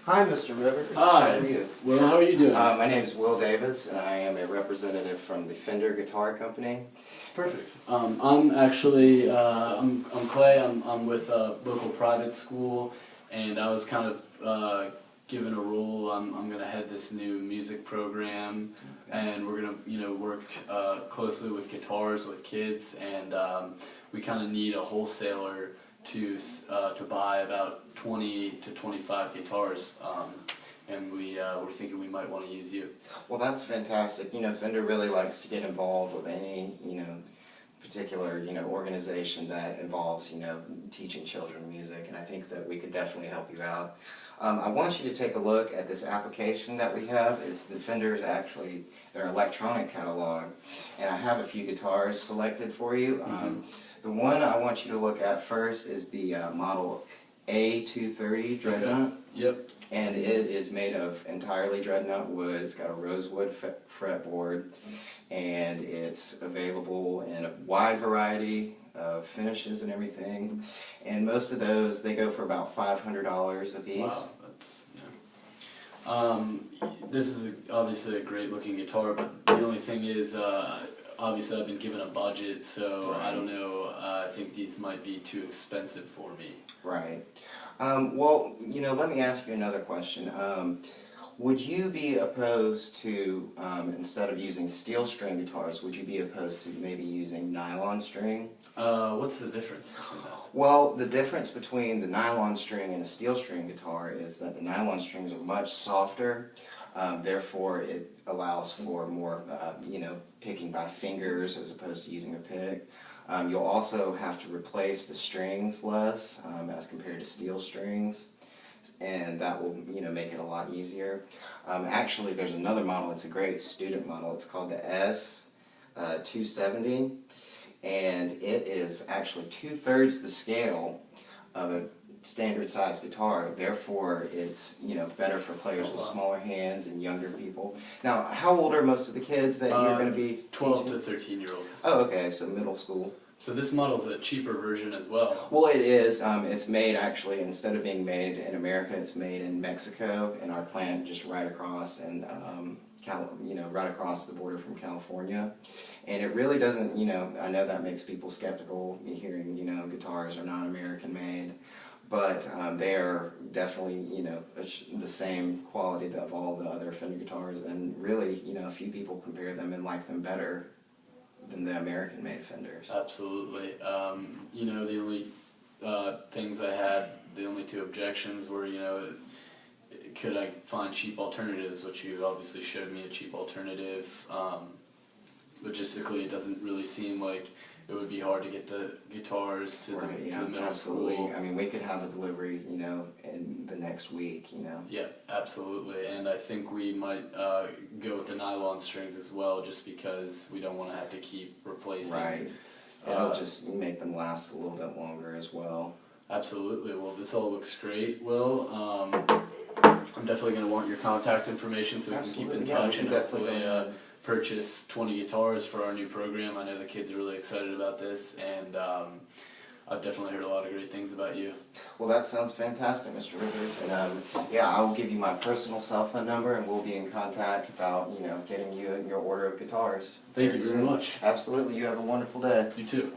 Hi, Mr. Rivers. Hi. How are you? Well, how are you doing? My name is Will Davis, and I am a representative from the Fender Guitar Company. Perfect. I'm actually I'm Clay. I'm with a local private school, and I was kind of given a role. I'm gonna head this new music program, and we're gonna work closely with guitars with kids, and we kind of need a wholesaler to buy about 20 to 25 guitars. And we're thinking we might want to use you. Well, that's fantastic. Fender really likes to get involved with any, particular, organization that involves, teaching children music, and I think that we could definitely help you out. I want you to take a look at this application that we have. It's the Fender's actually their electronic catalog, and I have a few guitars selected for you. The one I want you to look at first is the model A230 Dreadnought. Okay. Yep. And it is made of entirely Dreadnought wood. It's got a rosewood fretboard, and it's available in a wide variety of finishes and everything. And most of those, they go for about $500 a piece. Wow, that's this is obviously a great looking guitar, but the only thing is, obviously I've been given a budget, so Right. I don't know. I think these might be too expensive for me. Right. Well, let me ask you another question. Would you be opposed to, instead of using steel string guitars, would you be opposed to maybe using nylon string? What's the difference between that? Well, the difference between the nylon string and a steel string guitar is that the nylon strings are much softer. Therefore, it allows for more, picking by fingers as opposed to using a pick. You'll also have to replace the strings less as compared to steel strings, and that will make it a lot easier. Actually, there's another model. It's a great student model. It's called the S270, and it is actually 2/3 the scale of a standard size guitar. Therefore, it's better for players with smaller hands and younger people. Now, how old are most of the kids that you're going to be 12 teaching? to 13-year-olds. Oh, okay, so middle school. So this model's a cheaper version as well. Well, it is. It's made actually, instead of being made in America, it's made in Mexico, in our plant just right across, and right across the border from California. And it really doesn't, I know that makes people skeptical hearing, guitars are not American made, but they are definitely, the same quality of all the other Fender guitars, and really, a few people compare them and like them better than the American-made Fenders. Absolutely. The only things I had, the only two objections were, could I find cheap alternatives, which you obviously showed me a cheap alternative. Logistically, it doesn't really seem like it would be hard to get the guitars to, Right, to the middle absolutely. school. I mean, we could have a delivery, in the next week, Yeah, absolutely. And I think we might go with the nylon strings as well, just because we don't want to have to keep replacing. Right. It'll just make them last a little bit longer as well. Absolutely. Well, this all looks great, Will. I'm definitely going to want your contact information so we can keep in Absolutely, yeah, touch we and can definitely hopefully purchase 20 guitars for our new program. I know the kids are really excited about this, and I've definitely heard a lot of great things about you. Well, that sounds fantastic, Mr. Rivers. And yeah, I will give you my personal cell phone number, and we'll be in contact about getting you your order of guitars. Thank you very much. Absolutely. You have a wonderful day. You too.